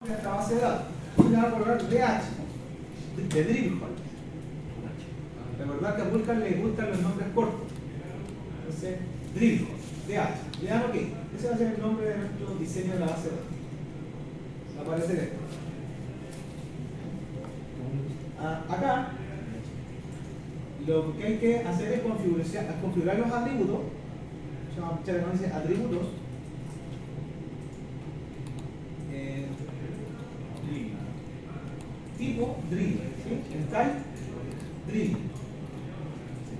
de esta base de datos. Y le va a colocar DH, de Dribble. Recordad que a Vulkan le gustan los nombres cortos. Entonces, Dribble, DH. Le dan OK. Ese va a ser el nombre de nuestro diseño de la base de datos. Va a aparecer esto. Acá, lo que hay que hacer es configurar los atributos. Se llama dice atributos. Tipo drill, ¿sí? El type drill,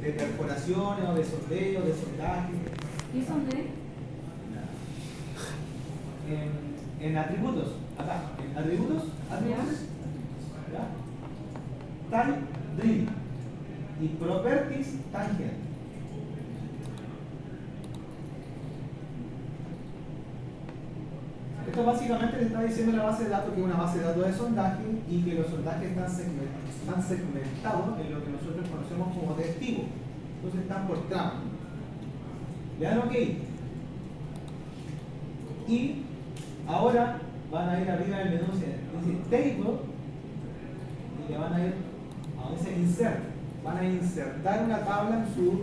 de perforaciones o de sondeo, de sondaje. ¿Y sondeo? En atributos, acá, en atributos, ¿ya? Type drill y properties tangent. Esto básicamente le está diciendo a la base de datos que es una base de datos de sondaje y que los sondajes están segmentados en lo que nosotros conocemos como testigo. Entonces están por tramo. Le dan OK. Y ahora van a ir arriba del menú, dice Table, y le van a ir a donde dice Insert. Van a insertar una tabla en su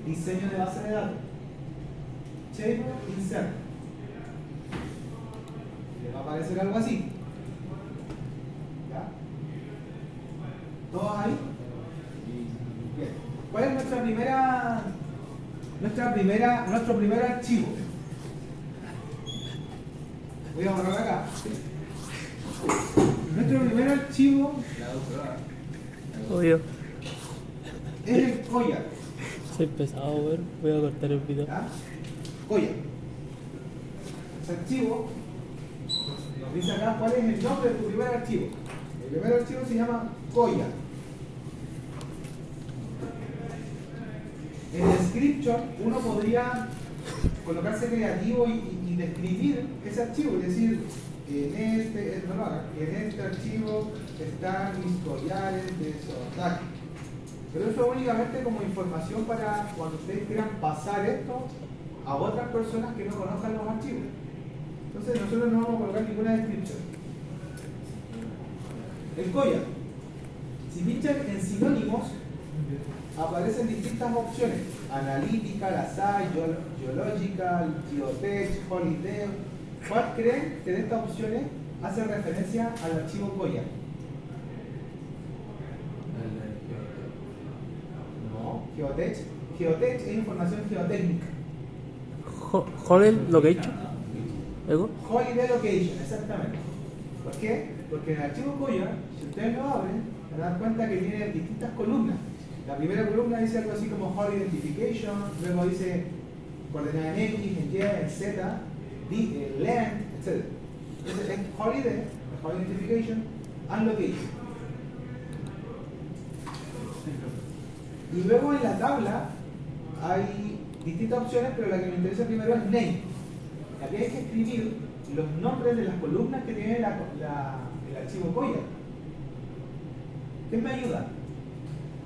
diseño de base de datos. Table Insert. Va a aparecer algo así. ¿Ya? ¿Todos ahí? Bien. ¿Cuál es nuestro primer archivo? Voy a borrar acá. Nuestro primer archivo Obvio. es el Koya. Soy pesado, weón. Voy a cortar el video. ¿Ya? Koya. Ese archivo nos dice acá cuál es el nombre de tu primer archivo. El primer archivo se llama Koya. En description uno podría colocarse creativo y describir ese archivo, es decir, en este archivo están historiales de sondaje. Pero eso es únicamente como información para cuando ustedes quieran pasar esto a otras personas que no conozcan los archivos. Entonces nosotros no vamos a colocar ninguna descripción. El Koya. Si pinchan en sinónimos, aparecen distintas opciones. Analytical, Asai, Geological, Geotech, Holiday. ¿Cuál creen que de estas opciones hace referencia al archivo Koya? No, Geotech. Geotech es información geotécnica. Joder, lo que he hecho. ¿Ego? Holiday Location, exactamente. ¿Por qué? Porque en el archivo Koya, si ustedes lo abren, se dan cuenta que tiene distintas columnas. La primera columna dice algo así como Holiday Identification, luego dice coordenada en X, en Y, en Z, length, etc. Entonces es Holiday Identification, and Location. Y luego en la tabla hay distintas opciones, pero la que me interesa primero es Name. Aquí hay que escribir los nombres de las columnas que tiene el archivo Koya. ¿Quién me ayuda?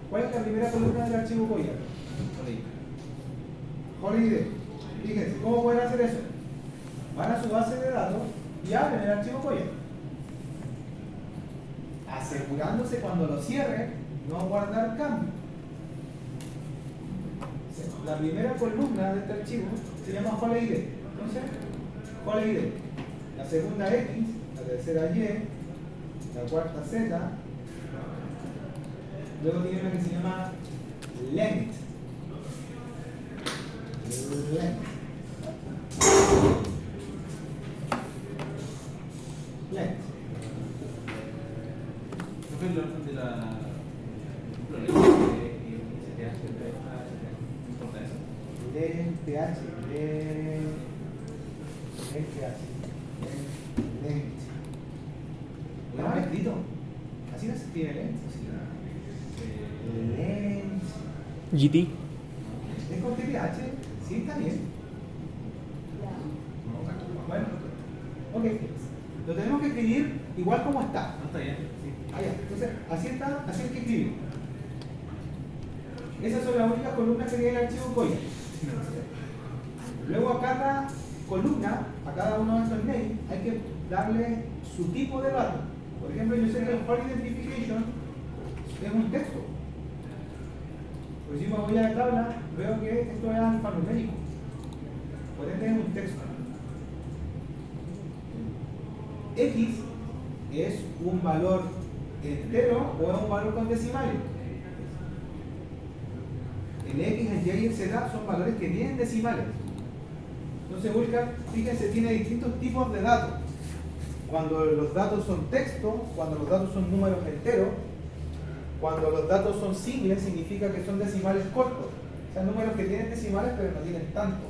¿Cuál es la primera columna del archivo Koya? Holiday. Fíjense, ¿cómo pueden hacer eso? Van a su base de datos y abren el archivo Koya. Asegurándose cuando lo cierren, no guardar cambios. La primera columna de este archivo se llama Holiday. Entonces, Holiday. La segunda X, la tercera Y, la cuarta Z. Luego tiene una que se llama length. Length. Length. ¿No es el orden de la Length, TH, length. ¿Lo hemos escrito? ¿Así no se escribe length? Length. GT. ¿Es con TPH? Sí, está bien. Bueno, ok. Lo tenemos que escribir igual como está. No está bien. Ah, ya. Entonces, así está, así hay que escribir. Esas son las únicas columnas que tiene el archivo Koya. Luego a cada columna, a cada uno de estos names, hay que darle su tipo de dato. Por ejemplo, yo sé que el Hall Identification es un texto. Pues si me voy a la tabla, veo que esto es alfanumérico. Por ende es un texto. X es un valor entero o es un valor con decimales. El X, el Y y el Z son valores que tienen decimales. Entonces Wildcat, fíjense, tiene distintos tipos de datos. Cuando los datos son texto, cuando los datos son números enteros, cuando los datos son singles, significa que son decimales cortos. O sea, números que tienen decimales pero no tienen tanto.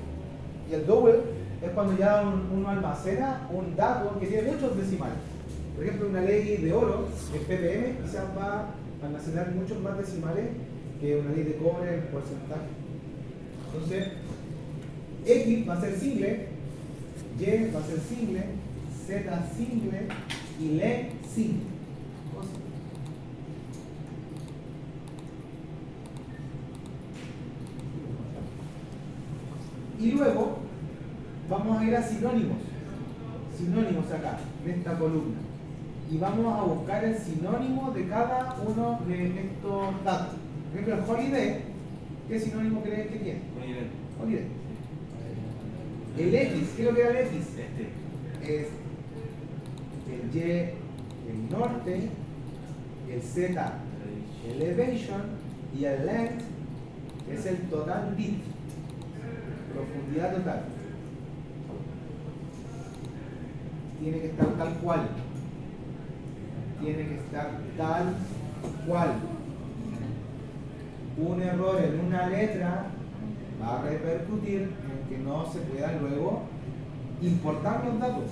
Y el double es cuando ya uno almacena un dato que tiene muchos decimales. Por ejemplo, una ley de oro, el ppm, quizás va a almacenar muchos más decimales que una ley de cobre en porcentaje. Entonces, X va a ser single, Y va a ser single, Z single y LE single. Y luego vamos a ir a sinónimos. Sinónimos acá, en esta columna. Y vamos a buscar el sinónimo de cada uno de estos datos. Por ejemplo, el holiday, ¿qué sinónimo crees que tiene? Holiday. El X, ¿qué es lo que era el X? Es el Y, el norte, el Z, elevation, y el length es el total bit, profundidad total. Tiene que estar tal cual. Tiene que estar tal cual. Un error en una letra va a repercutir en que no se puedan luego importar los datos.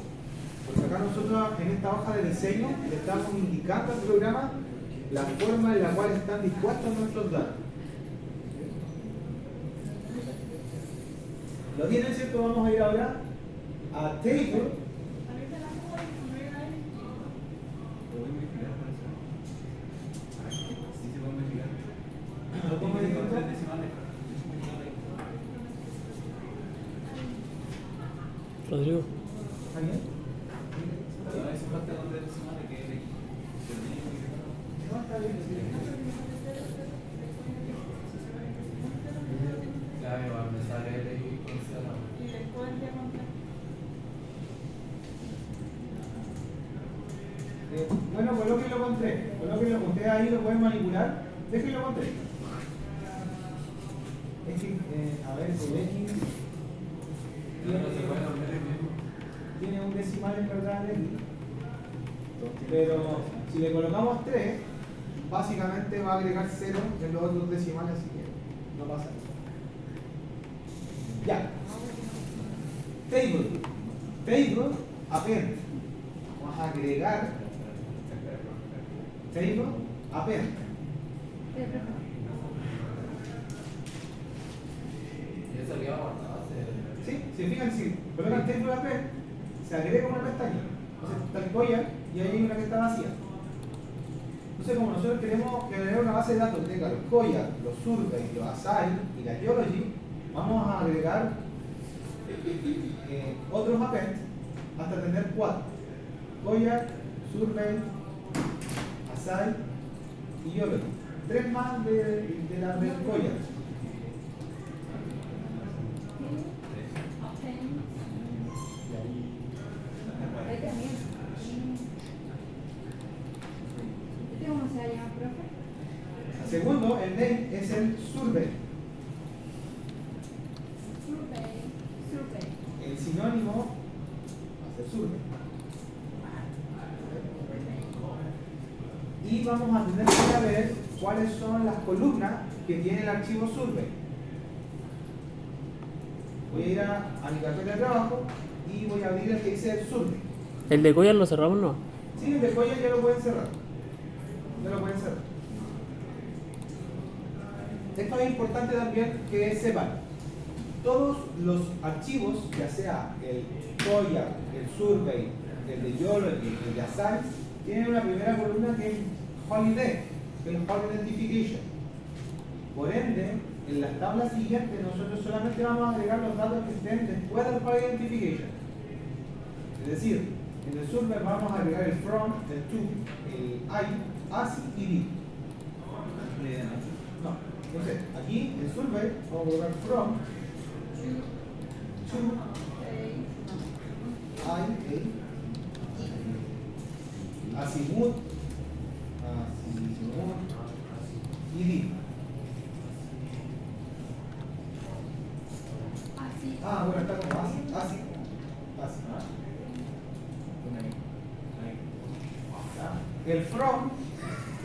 Porque acá nosotros en esta hoja de diseño le estamos indicando al programa la forma en la cual están dispuestos nuestros datos. ¿Lo tienen, cierto? Vamos a ir ahora a table. Rodrigo. ¿Está bien? No, está bien. Bueno, colóquenlo con 3. Colóquenlo con 3 ahí, lo pueden manipular. Déjenlo con 3. A ver, el X tiene un decimal en verdad en X. Pero si le colocamos 3, básicamente va a agregar 0 en los otros decimales, así que no pasa nada. Ya. Table. Table, append. Vamos a agregar table, append. ¿Sí? Si fijan, si colocan table append, se agrega una pestaña. Entonces está el collar y ahí hay una que está vacía. Entonces, como nosotros queremos agregar una base de datos que tenga los collar, los survey, los assign y la geology, vamos a agregar otros append hasta tener 4. Collar, survey, assign y geology. 3 más de la red collar. Segundo, el name es el survey. El sinónimo va a ser survey. Y vamos a tener que saber cuáles son las columnas que tiene el archivo survey. Voy a ir a mi carpeta de trabajo y voy a abrir el que dice survey. ¿El de Goya lo cerramos no? Sí, el de Goya ya lo pueden cerrar. Ya lo pueden cerrar. Esto es importante también que sepan. Todos los archivos, ya sea el Goya, el Survey, el de Geology, el de Assign, tienen una primera columna que es Holiday, que es Holiday Identification. Por ende, en las tablas siguientes nosotros solamente vamos a agregar los datos que estén después del Holiday Identification. Es decir, En el survey vamos a agregar el from, el to, el I, ASI y did. No, entonces aquí en survey vamos a colocar from, to, I, azimut, y did. Ah, bueno, está como ASI. El from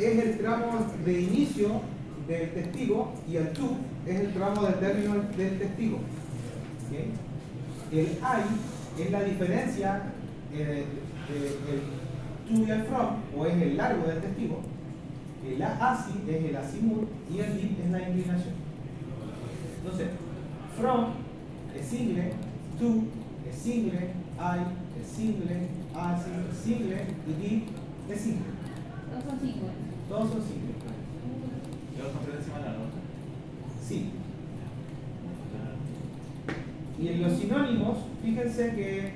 es el tramo de inicio del testigo y el to es el tramo de término del testigo. ¿Okay? El I es la diferencia el to y el from, o es el largo del testigo. El ASI es el azimut y el did es la inclinación. Entonces, from es single, to es single, I es single, ASI es single y did es single. Todos son 5. Todos son singles. ¿Y los compré encima de la nota? Sí. Y en los sinónimos, fíjense que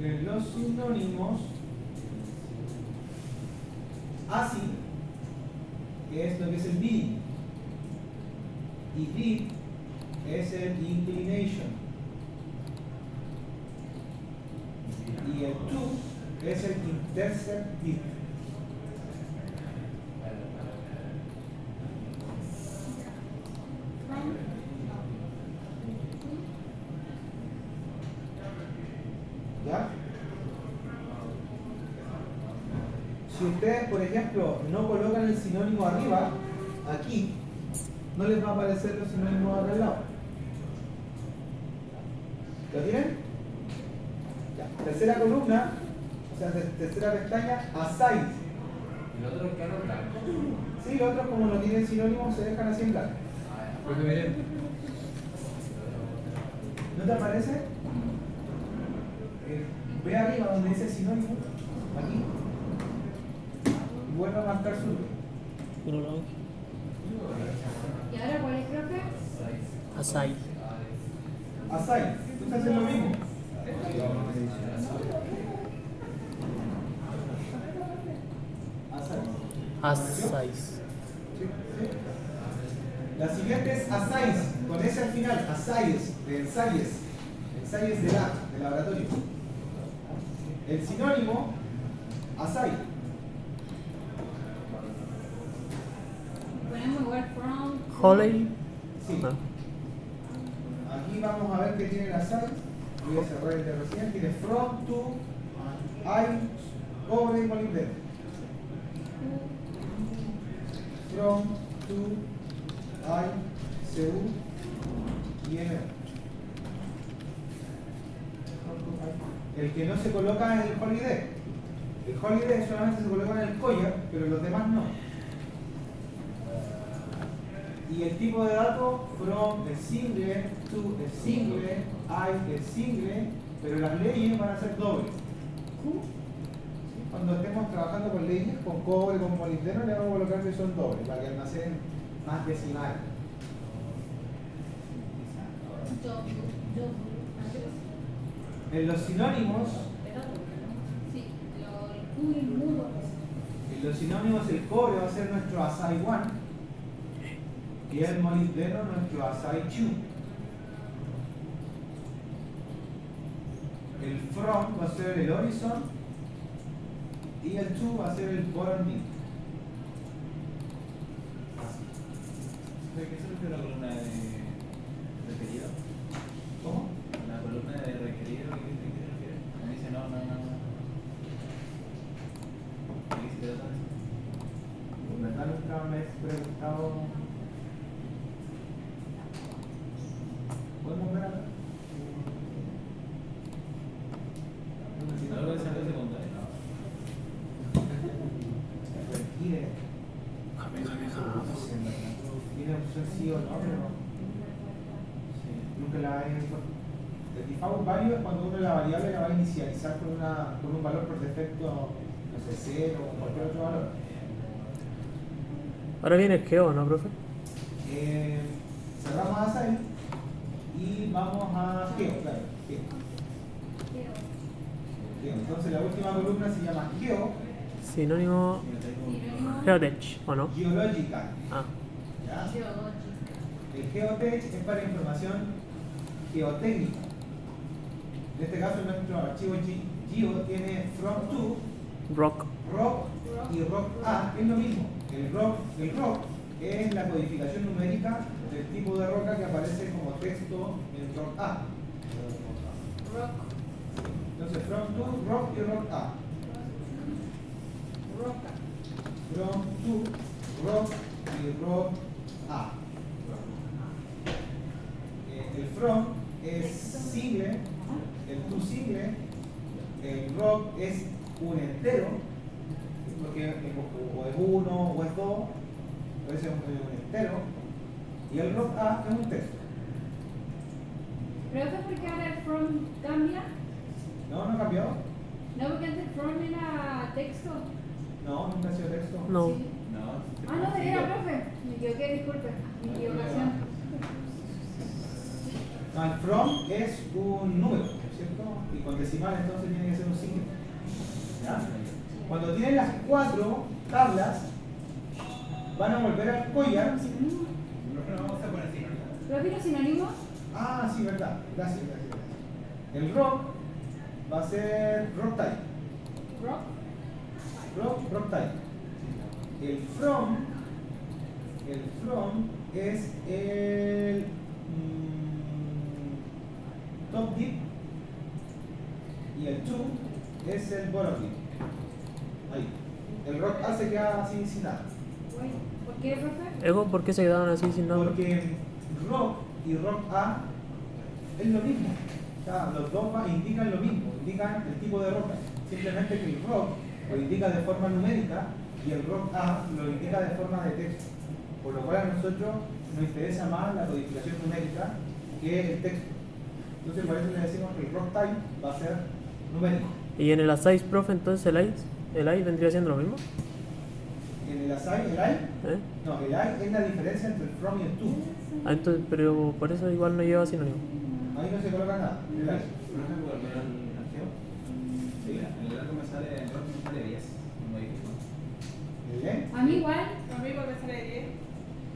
en los sinónimos, ASI es lo que es el being y did es el inclination y el to es el intercept did. ¿Ya? Si ustedes, por ejemplo, no colocan el sinónimo arriba, aquí, no les va a aparecer los sinónimos acá al lado. ¿Lo tienen? Ya. Tercera columna, o sea, tercera pestaña, aside. ¿Y los otros quedaron blancos? Sí, los otros como no tienen sinónimo se dejan así en blanco. Porque miren. ¿No te aparece? Ve arriba donde dice sinónimo, aquí, y vuelve a marcar su. Yo no lo hago. ¿Y ahora cuál es, profe? Asai. Aside, tú estás haciendo lo mismo. Aside. Asais. Sí, sí. La siguiente es ascience, con S al final, ascience, de ensayes, ensayes de laboratorio. El sinónimo, asai. Ponemos igual from. Holey. Sí. No. Aquí vamos a ver qué tiene el asai. Voy a cerrar el de recién. Tiene from, to, I, cobre y molibdeno. From, to, I, cu y m. El que no se coloca es el holiday. El holiday solamente se coloca en el collar, pero los demás no. Y el tipo de dato, from es single, to es single, I es single, pero las leyes van a ser dobles. Cuando estemos trabajando con leyes, con cobre, con molibdeno, le vamos a colocar que son dobles, para que almacenen más decimales. En los sinónimos, Sí, el mudo. en los sinónimos el cobre va a ser nuestro asai 1 y el molibdeno nuestro asai 2. El from va a ser el horizon y el to va a ser el bottom beat. ¿De qué se refiere la columna de referido? ¿Cómo? La columna de requerido, ¿de qué se refiere? Me dice no. ¿De qué se trata eso? En verdad nunca me he preguntado. ¿Podemos ver acá? Algo de salud secundaria. Tiene opción sí o no, pero sí, nunca la he. El default value es cuando uno la variable la va a inicializar con un valor por defecto, no sé, 0 o cualquier otro valor. Ahora viene el Geo, ¿no, profe? Cerramos a Asai y vamos a Geo, claro. Geo. Entonces la última columna se llama Geo, Sinónimo Sinónimo. Geotech, ¿o no? Geological. Ah, ¿Ya? Geológica. El Geotech es para información geotécnica. En este caso nuestro archivo Geo tiene from to, rock. rock y rock A, que es lo mismo. El rock es la codificación numérica del tipo de roca que aparece como texto en rock A. Rock. Entonces from to, rock y rock A. Roca. From to, rock y rock A. El from es single, el to single, el rock es un entero, porque o es uno o es dos, puede ser un entero, y el rock A es un texto. ¿Pero eso es porque ahora el from cambia? ¿No? ¿No ha cambiado? No, porque antes el from era texto. No, nunca ha sido texto. No. Sí. No. Ah, no, era profe. Me equivoqué, disculpe. Mi equivocación. No, el from es un número, ¿no es cierto? Y con decimal entonces tiene que ser un signo. ¿Ya? Cuando tienen las 4 tablas, van a volver al collar. ¿Sinónimo? No vamos a poner así. ¿Profe, los sinónimos? Ah, sí, verdad. Gracias. El rock va a ser rock type. Rock. Rock type. El from es el top dip y el to es el bottom dip. Ahí. El rock A se queda así sin nada. Bueno, ¿por qué, profe? ¿Ego por qué se quedaron así sin nada? Porque rock y rock A es lo mismo. O sea, los dos indican lo mismo, indican el tipo de roca. Simplemente que el rock lo indica de forma numérica y el rock A lo indica de forma de texto. Por lo cual a nosotros nos interesa más la codificación numérica que el texto. Entonces por eso le decimos que el rock type va a ser numérico. Y en el A6, profe, entonces el I vendría siendo lo mismo. En el assign, el I, ¿Eh? no, el I es la diferencia entre el from y el to. Ah, entonces, pero por eso igual no lleva sinónimo. Ahí no se coloca nada. El I. Por ejemplo, el arqueo. Sí, en el arco me sale 10. No hay El E, A mí igual. A mí porque sale 10.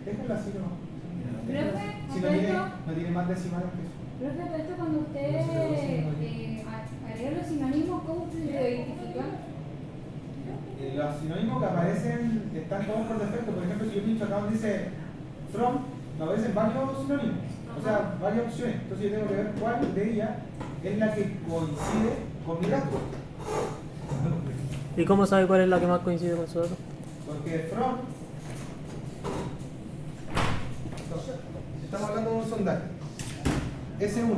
déjalo así nomás. Profe, Si no tiene más decimales que eso. profe, pero esto cuando usted agrega los sinónimos, ¿cómo usted lo identifica? Los sinónimos que aparecen están todos por defecto. Por ejemplo, si yo pincho acá donde dice from, me aparecen varios sinónimos, o sea, varias opciones. Entonces yo tengo que ver cuál de ellas es la que coincide con mi dato. ¿Y cómo sabe cuál es la que más coincide con su dato? Porque from, estamos hablando de un sondaje, S1.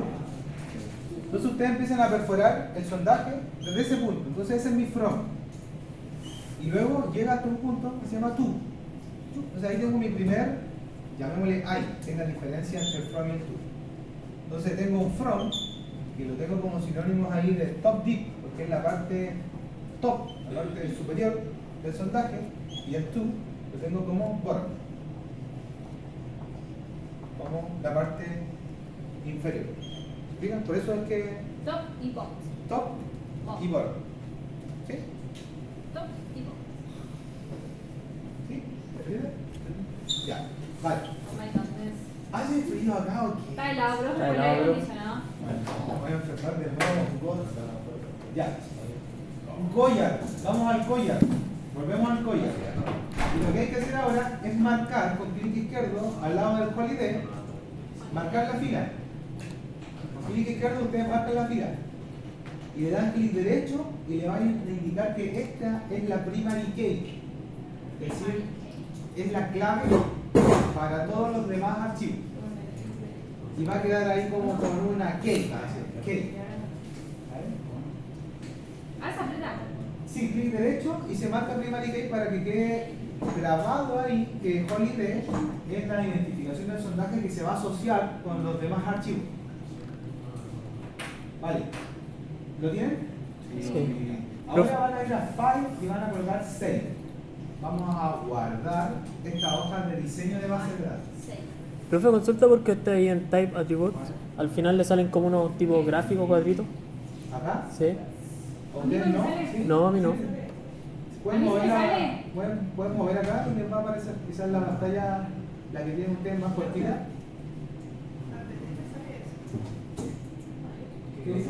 Entonces ustedes empiezan a perforar el sondaje desde ese punto. Entonces ese es mi from. Y luego llega hasta un punto que se llama to. Entonces ahí tengo mi primer, llamémosle I, que es la diferencia entre el from y el to. Entonces tengo un from, que lo tengo como sinónimos ahí de top deep, porque es la parte top, la parte superior del sondaje, y el to lo tengo como bottom, como la parte inferior. ¿Se fijan? Por eso es que Top y bot. top y bottom. ¿Sí? Top y bot. ¿Sí? ¿Entiendes? Ya, vale. Oh my goodness. ¿Hace frío acá o qué? Está helado, profe, Está por el helado, aire bro. acondicionado. Me voy a enfermar de nuevo. Ya. Un collar. Vamos al collar. Volvemos al collar. Y lo que hay que hacer ahora es marcar con clic izquierdo al lado del holiday, marcar la fila. Con clic izquierdo ustedes marcan la fila. Y le dan clic derecho y le van a indicar que esta es la primary key. Es decir, es la clave para todos los demás archivos. Y va a quedar ahí como con una key. Key. Ah, se aprieta. Sí, clic derecho y se marca primary key para que quede grabado ahí que holiday es la identificación del sondaje que se va a asociar con los demás archivos. Vale. ¿Lo tienen? Sí. Ahora van a ir a File y van a colocar Save. Vamos a guardar esta hoja de diseño de base de datos. Sí. Profe, consulta porque usted ahí en Type Attributes, al final le salen como unos tipo gráfico cuadrito. ¿Acá? Sí. ¿A ustedes no? ¿Sí? No, a mí no. Pueden A mí mover, me sale. pueden mover acá y les va a aparecer quizás la pantalla, la que tienen ustedes más cortita. ¿Qué dice?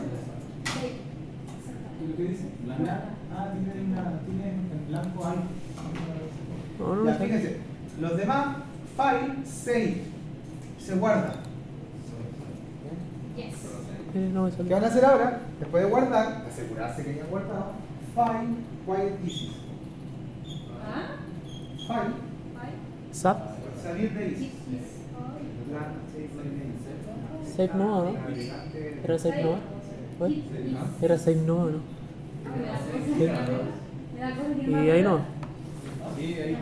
¿Qué dice? Tiene en blanco algo. No, no, Ya, no. fíjense, los demás, file, save, se guarda. Yes. No me ¿Qué sale. van a hacer ahora? Después de guardar, asegurarse que hayan guardado, file, quiet easy. ¿Ah? File, SAP. salir de easy. Save no, ¿no? Era save no. ¿Cuál? Era save no, ¿no? Me da cosa que Y ahí no. Sí, ahí